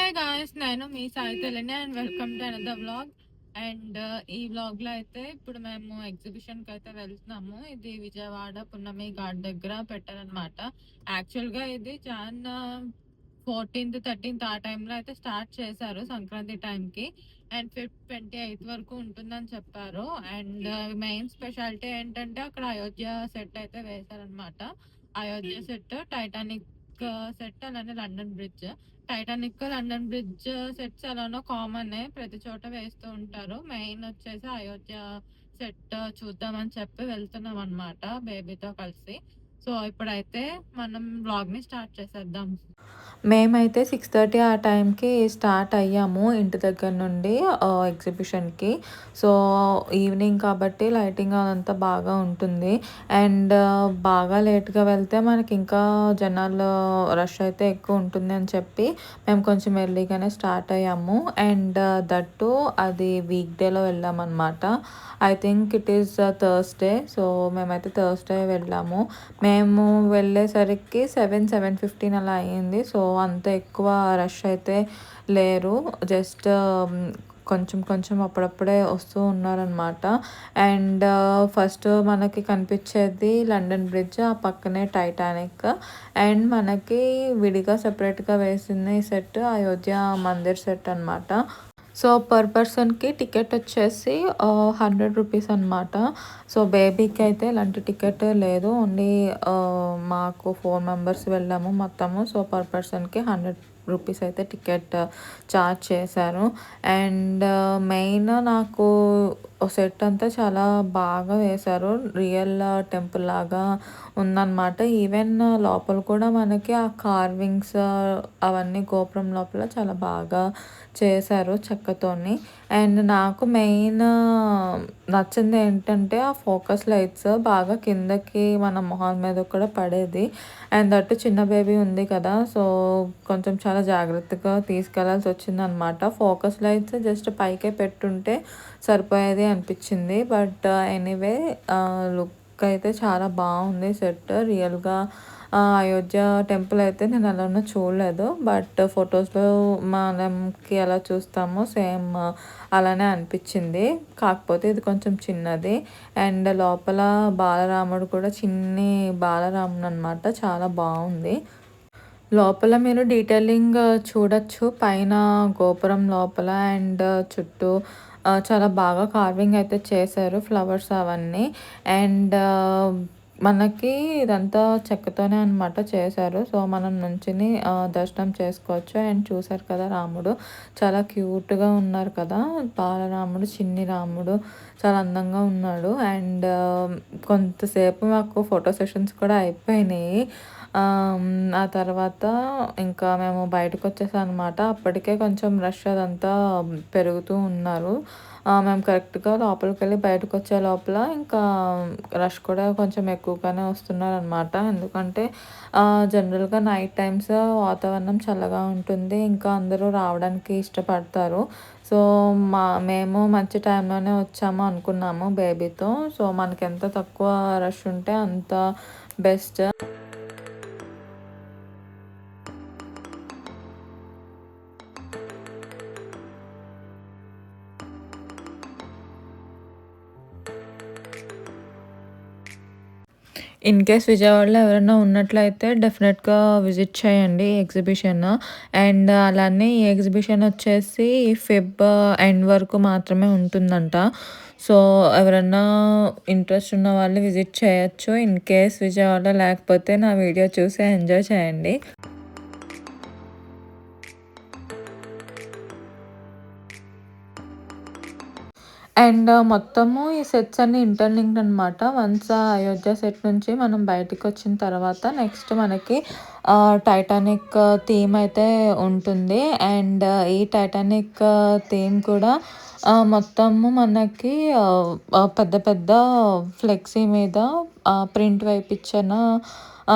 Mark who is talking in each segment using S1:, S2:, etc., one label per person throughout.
S1: Hi guys, నేను మీ సాయి తెలని and welcome to another vlog. And ఈ వ్లాగ్ లో అయితే ఇప్పుడు మేము ఎగ్జిబిషన్ కి అయితే వెళ్తున్నాము. ఇది విజయవాడ పున్నమి ఘాట్ దగ్గర పెట్టారనమాట. యాక్చువల్ గా ఇది జాన్ 14th 13th ఆ టైంలో అయితే స్టార్ట్ చేశారు, సంక్రాంతి టైంకి. అండ్ 28th వరకు ఉంటుందని చెప్పారు. అండ్ మెయిన్ స్పెషాలిటీ ఏంటంటే అక్కడ అయోధ్య సెట్ అయితే వేశారనమాట. అయోధ్య సెట్, టైటానిక్ సెట్, అలానే London bridge. Titanic, London bridge sets ఎలానో కామన్, ప్రతి చోట వేస్తూ ఉంటారు. మెయిన్ వచ్చేసి అయోధ్య సెట్ చూద్దామని చెప్పి వెళ్తున్నాం అనమాట బేబీతో కలిసి. సో ఇప్పుడైతే మనం వ్లాగ్ ని స్టార్ట్ చేసేద్దాం. మేమైతే 6:30 ఆ టైంకి స్టార్ట్ అయ్యాము ఇంటి దగ్గర నుండి ఎగ్జిబిషన్కి. సో ఈవినింగ్ కాబట్టి లైటింగ్ అదంతా బాగా ఉంటుంది. అండ్ బాగా లేట్గా వెళ్తే మనకి ఇంకా జనాలు రష్ అయితే ఎక్కువ ఉంటుంది అని చెప్పి మేము కొంచెం ఎర్లీగానే స్టార్ట్ అయ్యాము. అండ్ దట్టు అది వీక్ డేలో వెళ్ళామన్నమాట. I think it is Thursday. So మేమైతే థర్స్డే వెళ్ళాము. మేము వెళ్ళేసరికి 7:15 అలా అయ్యింది. సో అంత ఎక్కువ రష్ అయితే లేరు. జస్ట్ కొంచెం కొంచెం అప్పుడప్పుడే వస్తూ ఉన్నారనమాట. అండ్ ఫస్ట్ మనకి కనిపించేది లండన్ బ్రిడ్జ్, ఆ పక్కనే టైటానిక్. అండ్ మనకి విడిగా సెపరేట్గా వేసింది ఈ సెట్ అయోధ్య మందిర్ సెట్ అనమాట. సో పర్ పర్సన్కి టికెట్ వచ్చేసి 100 రూపీస్ అనమాట. సో బేబీకి అయితే ఎలాంటి టికెట్ లేదు, ఓన్లీ మాకు 4 మెంబర్స్ వెళ్ళాము మొత్తము. సో పర్ పర్సన్కి 100 రూపీస్ అయితే టికెట్ చార్జ్ చేశారు. అండ్ మెయిన్ నాకు సెట్ అంతా చాలా బాగా వేశారు, రియల్ టెంపుల్ లాగా ఉందన్నమాట. ఈవెన్ లోపల కూడా మనకి ఆ కార్వింగ్స్ అవన్నీ గోపురం లోపల చాలా బాగా చేశారు చెక్కతోని. అండ్ నాకు మెయిన్ నచ్చింది ఏంటంటే ఆ ఫోకస్ లైట్స్ బాగా కిందకి మన మొహం మీద కూడా పడేది. అండ్ దట్టు చిన్న బేబీ ఉంది కదా, సో కొంచెం చాలా జాగ్రత్తగా తీసుకెళ్లాల్సి వచ్చిందనమాట. ఫోకస్ లైట్స్ జస్ట్ పైకే పెట్టుంటే సరిపోయేది అనిపించింది. బట్ ఎనీవే లుక్ అయితే చాలా బాగుంది సెట్. రియల్గా అయోధ్య టెంపుల్ అయితే నేను అలానే చూడలేదు, బట్ ఫొటోస్లో మనకి ఎలా చూస్తామో సేమ్ అలానే అనిపించింది. కాకపోతే ఇది కొంచెం చిన్నది. అండ్ లోపల బాలరాముడు కూడా చిన్ని బాలరాముడు అనమాట, చాలా బాగుంది. లోపల మీరు డీటెయిలింగ్ చూడొచ్చు పైన గోపురం లోపల. అండ్ చుట్టూ చాలా బాగా కార్వింగ్ అయితే చేశారు, ఫ్లవర్స్ అవన్నీ. అండ్ మనకి ఇదంతా చెక్కతోనే అనమాట చేశారు. సో మనం నుంచుని దర్శనం చేసుకోవచ్చు. అండ్ చూసారు కదా రాముడు చాలా క్యూట్గా ఉన్నారు కదా, బాలరాముడు, చిన్ని రాముడు చాలా అందంగా ఉన్నాడు. అండ్ కొంతసేపు మాకు ఫోటో సెషన్స్ కూడా అయిపోయినాయి. ఆ తర్వాత ఇంకా మేము బయటకు వచ్చేసాం అనమాట. అప్పటికే కొంచెం రష్ అదంతా పెరుగుతూ ఉన్నారు. మేము కరెక్ట్గా లోపలికి వెళ్ళి బయటకు వచ్చే లోపల ఇంకా రష్ కూడా కొంచెం ఎక్కువగానే వస్తున్నారనమాట. ఎందుకంటే జనరల్గా నైట్ టైమ్స్ వాతావరణం చల్లగా ఉంటుంది, ఇంకా అందరూ రావడానికి ఇష్టపడతారు. సో మేము మంచి టైంలోనే వచ్చాము అనుకున్నాము బేబీతో. సో మనకి ఎంత తక్కువ రష్ ఉంటే అంత బెస్ట్. ఇన్ కేస్ విజయవాడలో ఎవరైనా ఉన్నట్లయితే డెఫినెట్గా విజిట్ చేయండి ఎగ్జిబిషన్. అండ్ అలానే ఈ ఎగ్జిబిషన్ వచ్చేసి ఫెబ్ ఎండ్ వరకు మాత్రమే ఉంటుందంట. సో ఎవరన్నా ఇంట్రెస్ట్ ఉన్న వాళ్ళు విజిట్ చేయొచ్చు. ఇన్ కేస్ విజయవాడలో లేకపోతే నా వీడియో చూసి ఎంజాయ్ చేయండి. అండ్ మొత్తము ఈ సెట్స్ అన్నీ ఇంటర్లింక్డ్ అనమాట. వన్స్ అయోధ్య సెట్ నుంచి మనం బయటికి వచ్చిన తర్వాత నెక్స్ట్ మనకి టైటానిక్ థీమ్ అయితే ఉంటుంది. అండ్ ఈ టైటానిక్ థీమ్ కూడా మొత్తము మనకి పెద్ద పెద్ద ఫ్లెక్సీ మీద ప్రింట్ వేయించిన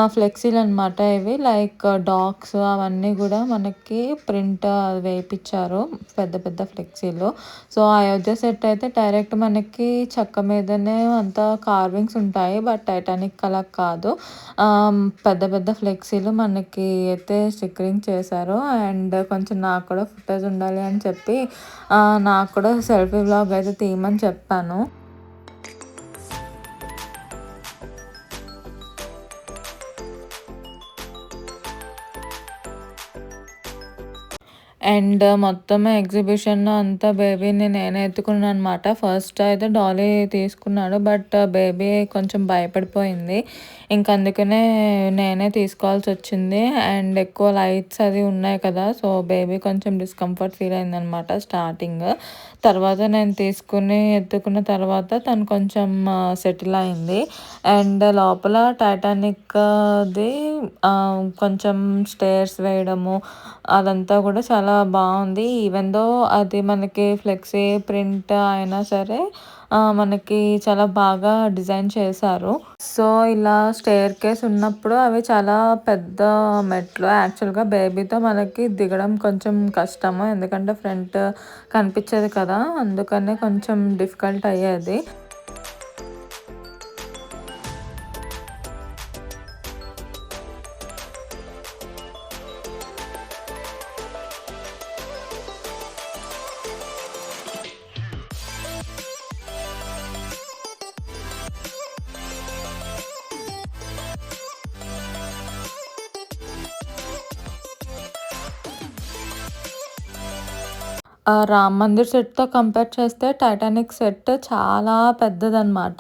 S1: ఫ్లెక్సీలు అనమాట ఇవి. లైక్ డాగ్స్ అవన్నీ కూడా మనకి ప్రింట్ వేయించారు, పెద్ద పెద్ద ఫ్లెక్సీలు. సో అయోధ్య సెట్ అయితే డైరెక్ట్ మనకి చెక్క మీదనే అంతా కార్వింగ్స్ ఉంటాయి, బట్ టైటానిక్ అలా కాదు. పెద్ద పెద్ద ఫ్లెక్సీలు మనకి అయితే స్టిక్కరింగ్ చేశారు. అండ్ కొంచెం నాకు కూడా ఫుటేజ్ ఉండాలి అని చెప్పి నాకు కూడా సెల్ఫీ వ్లాగ్ అయితే తీయమని చెప్పాను. అండ్ మొత్తం ఎగ్జిబిషన్‌లో అంతా బేబీని నేనే ఎత్తుకున్నాననమాట. ఫస్ట్ అయితే డాలీ తీసుకున్నాడు. బట్ బేబీ కొంచెం భయపడిపోయింది. ఇంక అందుకనే నేనే తీసుకోవాల్సొచ్చింది. అండ్ ఎక్కువ లైట్స్ అది ఉన్నాయి కదా! సో, బేబీ కొంచెం డిస్కంఫర్ట్ ఫీల్ అయిందనమాట స్టార్టింగ్. తర్వాత నేను తీసుకుని ఎత్తుకున్న తర్వాత తను కొంచెం సెటిల్ అయింది. అండ్ లోపల టైటానిక్‌ది కొంచెం స్టేర్స్ వేయడము అదంతా కూడా చాలా బావుంది. ఈవెన్ దో అది మనకి ఫ్లెక్సీ ప్రింట్ అయినా సరే మనకి చాలా బాగా డిజైన్ చేశారు. సో, ఇలా స్టెయిర్‌కేస్ ఉన్నప్పుడు అవి చాలా పెద్ద మెట్లు. యాక్చువల్‌గా బేబీతో మనకి దిగడం కొంచెం కష్టము. ఎందుకంటే ఫ్రంట్ కనిపించదు కదా! అందుకనే కొంచెం డిఫికల్ట్ అయ్యేది. రామ్ మందిర్ సెట్‌తో కంపేర్ చేస్తే టైటానిక్ సెట్ చాలా పెద్దదనమాట.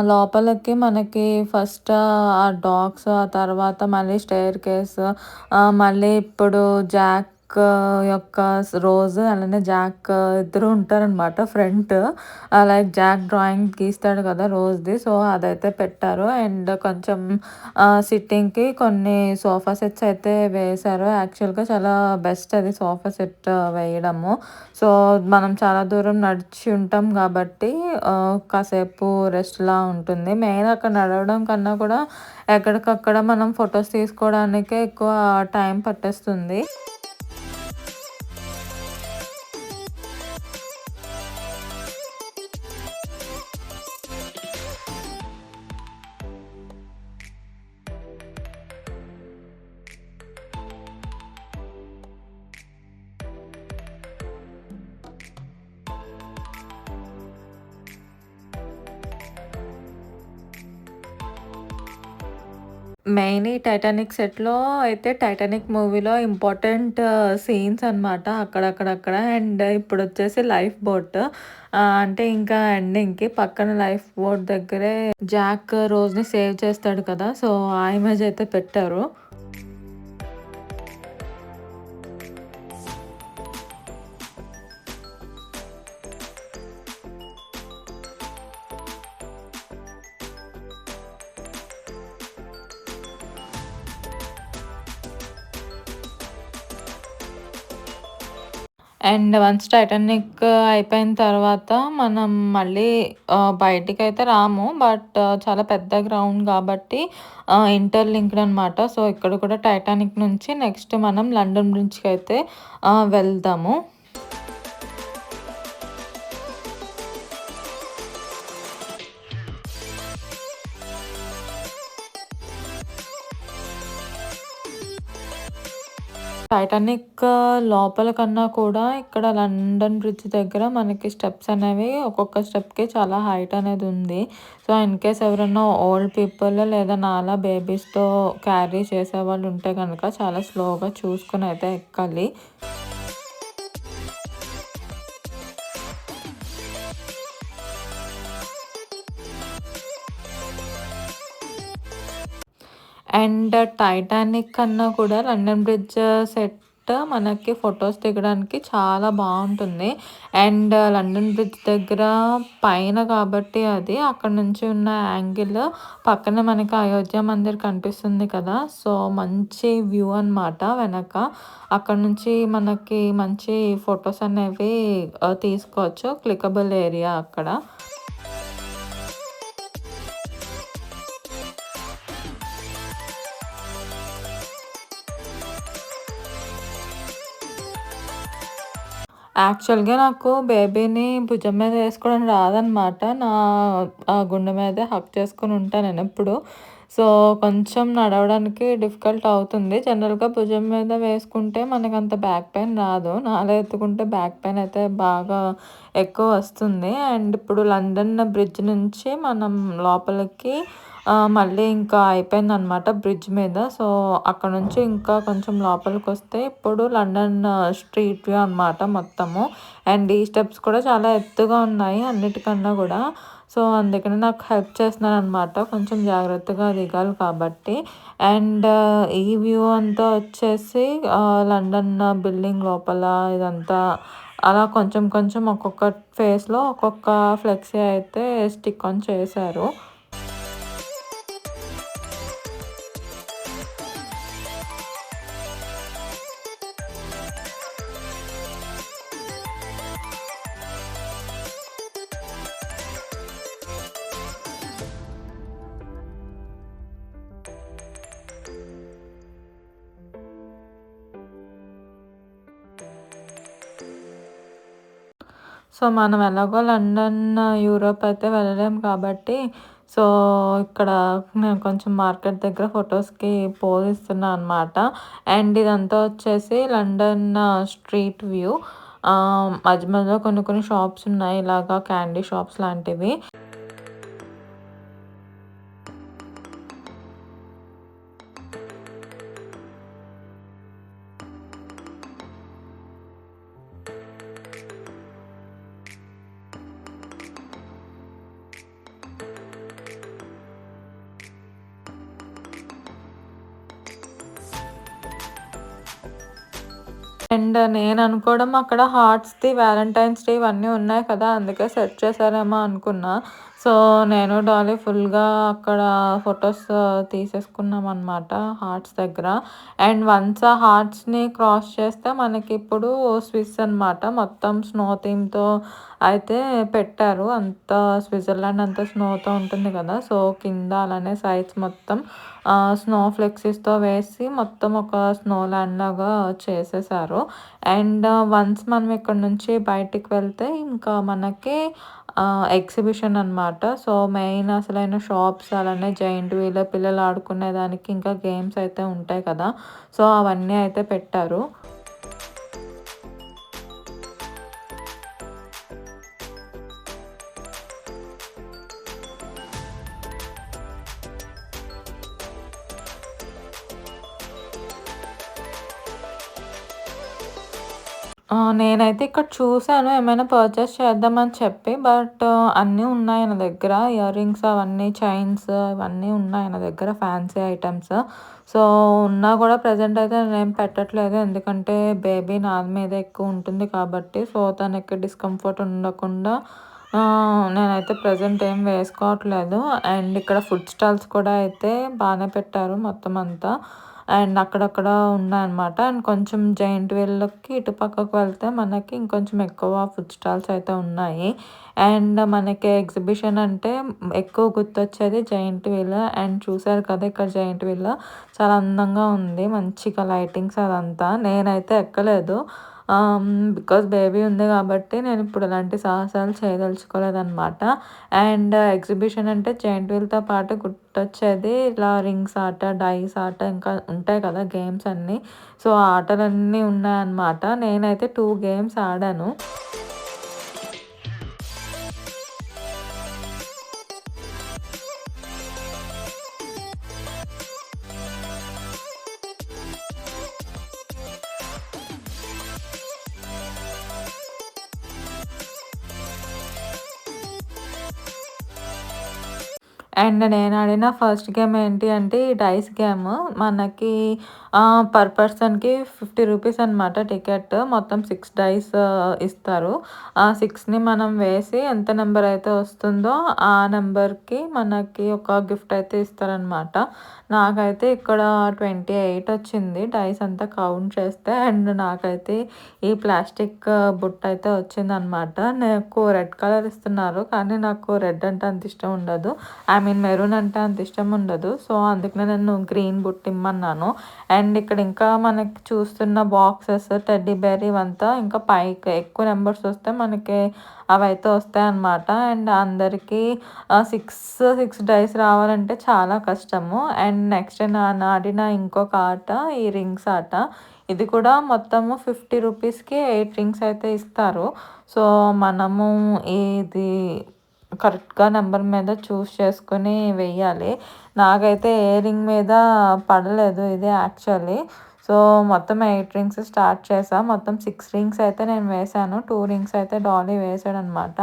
S1: లోపలికి మనకి ఫస్ట్ ఆ డాగ్స్, ఆ తర్వాత మళ్ళీ స్టెయిర్‌కేస్, మళ్ళీ ఇప్పుడు జాక్ యొక్క రోజ్ అలానే జాక్ ఇద్దరు ఉంటారనమాట ఫ్రంట్. లైక్ జాక్ డ్రాయింగ్ గీస్తాడు కదా రోజ్‌ది. సో, అదైతే పెట్టారు. అండ్ కొంచెం సిట్టింగ్‌కి కొన్ని సోఫా సెట్స్ అయితే వేశారు. యాక్చువల్‌గా చాలా బెస్ట్ అది సోఫా సెట్ వేయడము. సో, మనం చాలా దూరం నడిచి ఉంటాం కాబట్టి కాసేపు రెస్ట్‌లా ఉంటుంది. మెయిన్ అక్కడ నడవడం కన్నా కూడా ఎక్కడికక్కడ మనం ఫోటోస్ తీసుకోవడానికే ఎక్కువ టైం పట్టేస్తుంది. మెయిన్ ఈ 'టైటానిక్' సెట్‌లో అయితే 'టైటానిక్' మూవీలో ఇంపార్టెంట్ సీన్స్ అనమాట అక్కడక్కడక్కడ. అండ్ ఇప్పుడొచ్చేసి లైఫ్ బోట్. అంటే ఇంకా ఎండింగ్‌కి పక్కన లైఫ్ బోట్ దగ్గరే జాక్ రోజ్‌ని సేవ్ చేస్తాడు కదా! సో, ఆ ఇమేజ్ అయితే పెట్టారు. అండ్ వన్స్ 'టైటానిక్' అయిపోయిన తర్వాత మనం మళ్ళీ బయటికైతే రాము. బట్ చాలా పెద్ద గ్రౌండ్ కాబట్టి ఇంటర్‌లింక్డ్ అనమాట. సో, ఇక్కడ కూడా 'టైటానిక్' నుంచి నెక్స్ట్ మనం లండన్ బ్రిడ్జ్‌కైతే వెళ్దాము. టైటానిక్ లోపల కన్నా కూడా ఇక్కడ లండన్ బ్రిడ్జ్ దగ్గర మనకి స్టెప్స్ అనేవి ఒక్కొక్క స్టెప్‌కి చాలా హైట్ అనేది ఉంది. సో, ఇన్‌కేస్ ఎవరైనా ఓల్డ్ పీపుల్ లేదా నాలా బేబీస్‌తో క్యారీ చేసేవాళ్ళు ఉంటే గనక చాలా స్లోగా చూసుకొని అయితే ఎక్కాలి. అండ్ 'టైటానిక్' కన్నా కూడా 'లండన్ బ్రిడ్జ్' సెట్ మనకి ఫొటోస్ దిగడానికి చాలా బావుంటుంది. అండ్ 'లండన్ బ్రిడ్జ్' దగ్గర పైన కాబట్టి అది అక్కడ నుంచి ఉన్న యాంగిల్ పక్కన మనకి అయోధ్య మందిర్ కనిపిస్తుంది కదా! సో, మంచి వ్యూ అనమాట వెనక. అక్కడ నుంచి మనకి మంచి ఫొటోస్ అనేవి తీసుకోవచ్చు. క్లికబుల్ ఏరియా అక్కడ. యాక్చువల్‌గా నాకు బేబీని భుజం మీద వేసుకోవడం రాదనమాట. గుండె మీదే హగ్ చేసుకొని ఉంటా నేనెప్పుడు. సో, కొంచెం నడవడానికి డిఫికల్ట్ అవుతుంది. జనరల్‌గా భుజం మీద వేసుకుంటే మనకంత బ్యాక్ పెయిన్ రాదు. నాలో ఎత్తుకుంటే బ్యాక్ పెయిన్ అయితే బాగా ఎక్కువ వస్తుంది. అండ్ ఇప్పుడు లండన్ బ్రిడ్జ్ నుంచి మనం లోపలికి మళ్ళీ ఇంకా అయిపోయిందనమాట బ్రిడ్జ్ మీద. సో, అక్కడ నుంచి ఇంకా కొంచెం లోపలికొస్తే ఇప్పుడు లండన్ స్ట్రీట్ వ్యూ అనమాట మొత్తము. అండ్ ఈ స్టెప్స్ కూడా చాలా ఎత్తుగా ఉన్నాయి అన్నిటికన్నా గూడా. సో, అందుకని నాకు హెల్ప్ చేస్తున్నారనమాట. కొంచెం జాగ్రత్తగా దిగాలి కాబట్టి. అండ్ ఈ వ్యూ అంతా వచ్చేసి లండన్ బిల్డింగ్ లోపల ఇదంతా అలా కొంచెం కొంచెం ఒక్కొక్క ఫేస్‌లో ఒక్కొక్క ఫ్లెక్సీ అయితే స్టిక్ ఆన్ చేశారు. సో, మనం ఎలాగో లండన్, యూరోప్ అయితే వెళ్ళలేం కాబట్టి, సో, ఇక్కడ నేను కొంచెం మార్కెట్ దగ్గర ఫోటోస్‌కి పోజ్ ఇస్తున్నా అనమాట. అండ్ ఇదంతా వచ్చేసి లండన్ స్ట్రీట్ వ్యూ. మధ్య మధ్యలో కొన్ని కొన్ని షాప్స్ ఉన్నాయి. ఇలాగా క్యాండీ షాప్స్ లాంటివి. అండ్ నేననుకోవడం అక్కడ హార్ట్స్‌ది వాలంటైన్స్ డే ఇవన్నీ ఉన్నాయి కదా! అందుకే సెట్ చేశారేమో అనుకున్నా. సో, నేను డాలీ ఫుల్‌గా అక్కడ ఫోటోస్ తీసేసుకున్నామనమాట హార్ట్స్ దగ్గర. అండ్ వన్స్ ఆ హార్ట్స్‌ని క్రాస్ చేస్తే మనకిప్పుడు స్విస్ అనమాట. మొత్తం స్నో థీమ్‌తో అయితే పెట్టారు. అంతా స్విట్జర్లాండ్ అంతా స్నోతో ఉంటుంది కదా! సో, కింద అలానే సైడ్స్ మొత్తం స్నో ఫ్లెక్సీస్‌తో వేసి మొత్తం ఒక స్నో ల్యాండ్ లాగా చేసేశారు. అండ్ వన్స్ మనం ఇక్కడ నుంచి బయటికి వెళ్తే ఇంకా మనకి ఎగ్జిబిషన్ అనమాట. సో, మెయిన్ అసలైన షాప్స్ అలానే జెయింట్ వీల్ పిల్లలు ఆడుకునేదానికి ఇంకా గేమ్స్ అయితే ఉంటాయి కదా! సో, అవన్నీ అయితే పెట్టారు. నేనైతే ఇక్కడ చూసాను ఏమైనా పర్చేస్ చేద్దామని చెప్పి. బట్ అన్నీ ఉన్నాయి నా దగ్గర. ఇయర్ రింగ్స్ అవన్నీ చైన్స్ ఇవన్నీ ఉన్నాయి నా దగ్గర ఫ్యాన్సీ ఐటెమ్స్. సో, ఉన్నా కూడా ప్రెజెంట్ అయితే నేనేం పెట్టట్లేదు. ఎందుకంటే బేబీ నా మీద ఎక్కువ ఉంటుంది కాబట్టి. సో, తనకి డిస్కంఫర్ట్ ఉండకుండా నేనైతే ప్రెజెంట్ ఏం వేసుకోవట్లేదు. అండ్ ఇక్కడ ఫుడ్ స్టాల్స్ కూడా అయితే బానే పెట్టారు మొత్తం అంతా. అండ్ అక్కడక్కడ ఉన్నాయన్నమాట. అండ్ కొంచెం జెయింట్ వీల్‌కి ఇటు పక్కకు వెళ్తే మనకి ఇంకొంచెం ఎక్కువ ఫుడ్ స్టాల్స్ అయితే ఉన్నాయి. అండ్ మనకి ఎగ్జిబిషన్ అంటే ఎక్కువ గుర్తొచ్చేది జెయింట్ వీల్. అండ్ చూసారు కదా ఇక్కడ జెయింట్ వీల్ చాలా అందంగా ఉంది. మంచిగా లైటింగ్స్ అదంతా. నేనైతే ఎక్కలేదు. బికాజ్ బేబీ ఉంది కాబట్టి నేనిప్పుడు ఎలాంటి సాహసాలు చేయదలుచుకోలేదనమాట. అండ్ ఎగ్జిబిషన్ అంటే జెయింట్ వీల్‌తో పాటు గుర్తొచ్చేది ఇలా రింగ్స్ ఆట, డైస్ ఆట ఇంకా ఉంటాయి కదా గేమ్స్ అన్నీ. సో, ఆ ఆటలన్నీ ఉన్నాయన్నమాట. నేనైతే 2 గేమ్స్ ఆడాను. అండ్ నేనాడిన ఫస్ట్ గేమ్ ఏంటి అంటే ఈ డైస్ గేమ్. మనకి పర్ పర్సన్‌కి రూ. 50 అనమాట టికెట్. మొత్తం 6 డైస్ ఇస్తారు. ఆ 6ని మనం వేసి ఎంత నంబర్ అయితే వస్తుందో ఆ నంబర్‌కి మనకి ఒక గిఫ్ట్ అయితే ఇస్తారనమాట. నాకైతే ఇక్కడ 28 వచ్చింది డైస్ అంతా కౌంట్ చేస్తే. అండ్ నాకైతే ఈ ప్లాస్టిక్ బుట్ట అయితే వచ్చిందనమాట. నాకు రెడ్ కలర్ ఇస్తున్నారు. కానీ నాకు రెడ్ అంటే అంత ఇష్టం ఉండదు. ఐ మీన్ మెరూన్ అంటే అంత ఇష్టం ఉండదు. సో, అందుకనే నేను గ్రీన్ బుట్ట ఇమ్మన్నాను. అండ్ ఇక్కడ ఇంకా మనకి చూస్తున్న బాక్సెస్, టెడ్డీ బేర్ ఇవంతా ఇంకా పైకి ఎక్కువ నెంబర్స్ వస్తే మనకి అవైతే వస్తాయన్నమాట. అండ్ అందరికీ 6 డైస్ రావాలంటే చాలా కష్టము. అండ్ నెక్స్ట్ ఆడిన ఇంకొక ఆట ఈ రింగ్స్ ఆట. ఇది కూడా మొత్తము 50 రూపీస్‌కి 8 రింగ్స్ అయితే ఇస్తారు. సో, మనము ఇది కరెక్ట్‌గా నెంబర్ మీద చూస్ చేసుకొని వెయ్యాలి. నాకైతే ఏ రింగ్ మీద పడలేదు ఇది యాక్చువల్లీ. సో, మొత్తం 8 రింగ్స్ స్టార్ట్ చేశా. మొత్తం 6 రింగ్స్ అయితే నేను వేశాను. 2 రింగ్స్ అయితే డాలీ వేసాడనమాట.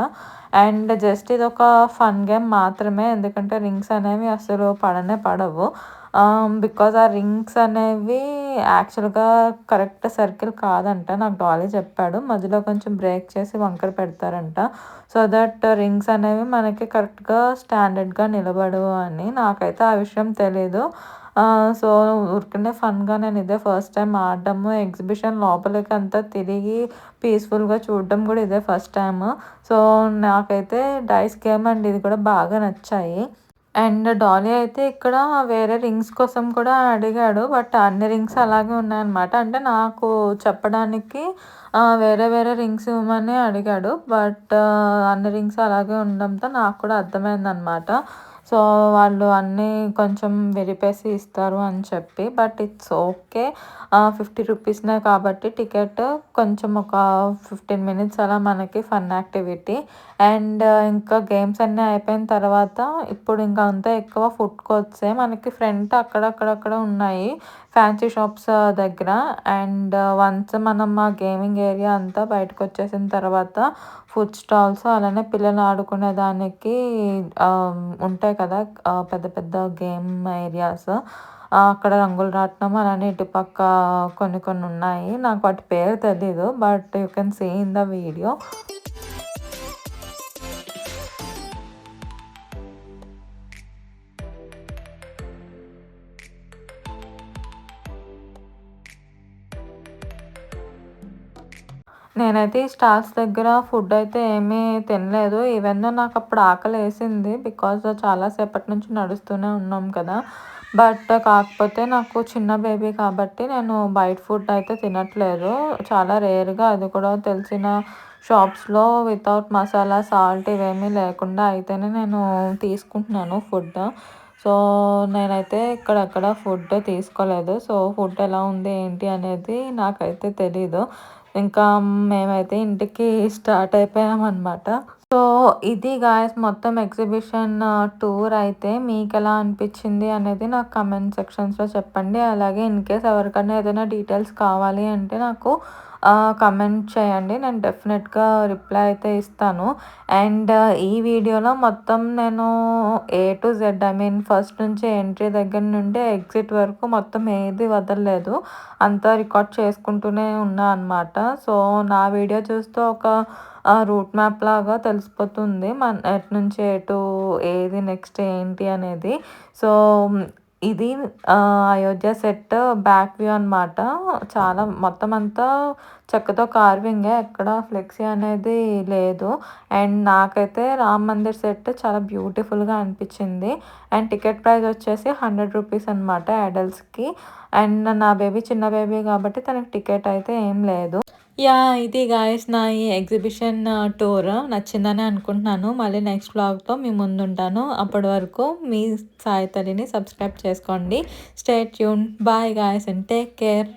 S1: అండ్ జస్ట్ ఇదొక ఫన్ గేమ్ మాత్రమే. ఎందుకంటే రింగ్స్ అనేవి అసలు పడనే పడవు. బికాజ్ ఆ రింగ్స్ అనేవి యాక్చువల్‌గా కరెక్ట్ సర్కిల్ కాదంట. నాకు డాలీ చెప్పాడు. మధ్యలో కొంచెం బ్రేక్ చేసి వంకర పెడతారంట. సో దట్ రింగ్స్ అనేవి మనకి కరెక్ట్‌గా స్టాండర్డ్‌గా నిలబడవు అని. నాకైతే ఆ విషయం తెలీదు. సో, ఊరికనే ఫన్‌గా నేను ఇదే ఫస్ట్ టైం ఆడడము, ఎగ్జిబిషన్ లోపలికి అంతా తిరిగి పీస్‌ఫుల్‌గా చూడడం కూడా ఇదే ఫస్ట్ టైము. సో, నాకైతే డైస్ గేమ్ అండ్ ఇది కూడా బాగా నచ్చాయి. అండ్ డాలీ అయితే ఇక్కడ వేరే రింగ్స్ కోసం కూడా అడిగాడు. బట్ అన్ని రింగ్స్ అలాగే ఉన్నాయన్నమాట. అంటే నాకు చెప్పడానికి వేరే వేరే రింగ్స్ ఇవ్వమని అడిగాడు. బట్ అన్ని రింగ్స్ అలాగే ఉండడంతో నాకు కూడా అర్థమైందనమాట. సో, వాళ్ళు అన్నీ కొంచెం వెరిపేసి ఇస్తారు అని చెప్పి. But it's okay. 50 రూపీస్‌నే కాబట్టి టికెట్ కొంచెం ఒక 15 మినిట్స్ అలా మనకి ఫన్ యాక్టివిటీ. అండ్ ఇంకా గేమ్స్ అన్నీ అయిపోయిన తర్వాత ఇప్పుడు ఇంకా అంతా ఎక్కువ ఫుడ్ కోర్ట్సే. మనకి ఫ్రంట్ అక్కడక్కడక్కడ ఉన్నాయి ఫ్యాన్సీ షాప్స్ దగ్గర. అండ్ వన్స్ మనం ఆ గేమింగ్ ఏరియా అంతా బయటకొచ్చేసిన తర్వాత ఫుడ్ స్టాల్స్, అలానే పిల్లలు ఆడుకునే దానికి ఉంటాయి కదా! పెద్ద పెద్ద గేమ్ ఏరియాస్. అక్కడ రంగుల రాట్నం అలానే ఇటుపక్క కొన్ని కొన్ని ఉన్నాయి. నాకు వాటి పేరు తెలీదు. But you can see in the video. నేనైతే ఈ స్టాల్స్ దగ్గర ఫుడ్ అయితే ఏమీ తినలేదు. ఈవెన్ నాకు అప్పుడు ఆకలేసింది. బికాజ్ చాలా సేపటి నుంచి నడుస్తూనే ఉన్నాం కదా! బట్ కాకపోతే నాకు చిన్న బేబీ కాబట్టి నేను బయట ఫుడ్ అయితే తినట్లేదు. చాలా రేర్‌గా, అది కూడా తెలిసిన షాప్స్‌లో వితౌట్ మసాలా, సాల్ట్ ఇవేమీ లేకుండా అయితేనే నేను తీసుకుంటున్నాను ఫుడ్. సో, నేనైతే ఇక్కడెక్కడ ఫుడ్ తీసుకోలేదు. సో, ఫుడ్ ఎలా ఉంది ఏంటి అనేది నాకైతే తెలీదు. ఇంకా మేమైతే ఇంటికి స్టార్ట్ అయిపోయామనమాట. సో, ఇది గాయ్స్ మొత్తం ఎగ్జిబిషన్ టూర్ అయితే మీకెలా అనిపిచ్చింది అనేది నాకు కామెంట్ సెక్షన్స్‌లో చెప్పండి. అలాగే ఇన్‌కేస్ ఎవరికైనా ఏదైనా డీటెయిల్స్ కావాలి అంటే నాకు కామెంట్ చేయండి. నేను డెఫినెట్‌గా రిప్లై అయితే ఇస్తాను. అండ్ ఈ వీడియోలో మొత్తం నేను A to Z, I mean first నుంచి ఎంట్రీ దగ్గర నుండి ఎగ్జిట్ వరకు మొత్తం ఏది వదలలేదు. అంతా రికార్డ్ చేసుకుంటూనే ఉన్నా అనమాట. సో, నా వీడియో చూస్తే ఒక రూట్ మ్యాప్ లాగా తెలిసిపోతుంది. ఎటు నుంచి ఎటు, ఏది నెక్స్ట్ ఏంటి అనేది. సో, ఇది అయోధ్య సెట్ బ్యాక్ వ్యూ అనమాట. చాలా మొత్తం అంతా చెక్కతో కార్వింగే. ఎక్కడ ఫ్లెక్సీ అనేది లేదు. అండ్ నాకైతే రామ్ మందిర్ సెట్ చాలా బ్యూటిఫుల్‌గా అనిపించింది. అండ్ టికెట్ ప్రైస్ వచ్చేసి 100 రూపీస్ అనమాట అడల్ట్స్‌కి. అండ్ నా బేబీ చిన్న బేబీ కాబట్టి తనకి టికెట్ అయితే ఏం లేదు. యాహ్! ఇది గాయ్స్ నా ఈ ఎగ్జిబిషన్ టూర్ నచ్చిందని అనుకుంటున్నాను. మళ్ళీ నెక్స్ట్ వ్లాగ్‌తో మీ ముందుంటాను. అప్పటి వరకు మీ సాయి తల్లిని సబ్స్క్రైబ్ చేసుకోండి. Stay tuned. Bye guys and take care.